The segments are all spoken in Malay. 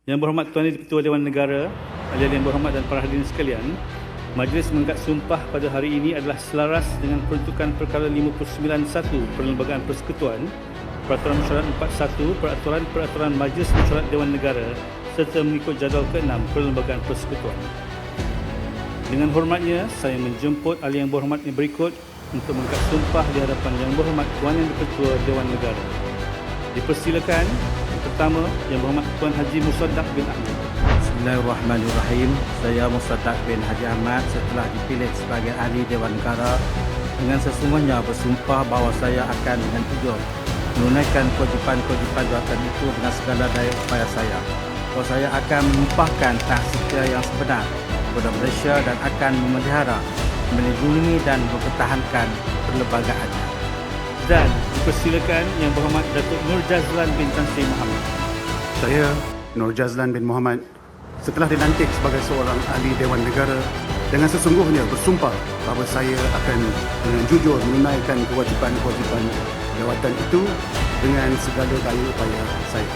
Yang Berhormat Tuan Ketua Dewan Negara, Yang Berhormat dan para hadirin sekalian, Majlis mengangkat sumpah pada hari ini adalah selaras dengan peruntukan Perkara 591 Perlembagaan Persekutuan, Peraturan Mesyuarat 41, Peraturan Majlis Mesyuarat Dewan Negara serta mengikut jadual ke-6 Perlembagaan Persekutuan. Dengan hormatnya, saya menjemput ahli yang berhormat yang berikut untuk mengangkat sumpah di hadapan Yang Berhormat Tuan Yang Ketua Dewan Negara. Dipersilakan. Pertama, Yang Berhormat Tuan Haji Musaddiq bin Ahmad. Bismillahirrahmanirrahim. Saya Musaddiq bin Haji Ahmad setelah dipilih sebagai ahli Dewan Negara dengan sesungguhnya bersumpah bahawa saya akan dengan jujur menunaikan kewajipan-kewajipan jawatan itu dengan segala daya upaya saya. Bahawa saya akan menumpahkan taat setia yang sebenar kepada Malaysia dan akan memelihara, melindungi dan mempertahankan perlembagaannya. Dan dipersilakan Yang Berhormat Datuk Nur Jazlan bin Tan Sri Muhammad. Saya, Nur Jazlan bin Muhammad, setelah dilantik sebagai seorang ahli Dewan Negara, dengan sesungguhnya bersumpah bahawa saya akan dengan jujur menunaikan kewajipan-kewajipan jawatan itu dengan segala daya upaya saya.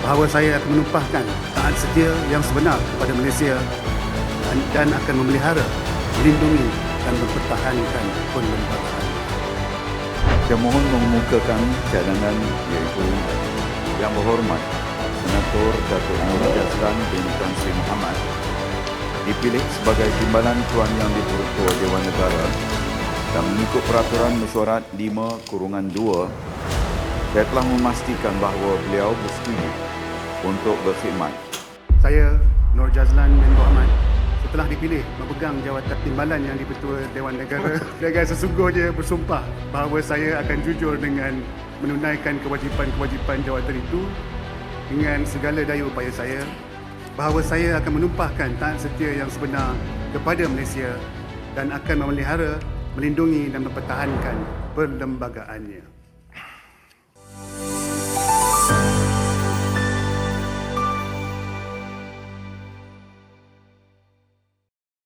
Bahawa saya akan menumpahkan taat setia yang sebenar kepada Malaysia dan akan memelihara, melindungi dan mempertahankan perlembagaan. Saya mohon mengemukakan cadangan iaitu Yang Berhormat Senator Datuk Nur Jazlan bin Tan Sri Muhammad dipilih sebagai timbalan Tuan Yang di-Pertua Dewan Negara dan mengikut Peraturan Mesyuarat 5/2, saya telah memastikan bahawa beliau bersetuju untuk berkhidmat. Saya, Nur Jazlan bin Muhammad, setelah dipilih memegang jawatan timbalan Yang di-Pertua Dewan Negara dengan sesungguhnya bersumpah bahawa saya akan jujur dengan menunaikan kewajipan-kewajipan jawatan itu dengan segala daya upaya saya, bahawa saya akan menumpahkan taat setia yang sebenar kepada Malaysia dan akan memelihara, melindungi dan mempertahankan perlembagaannya.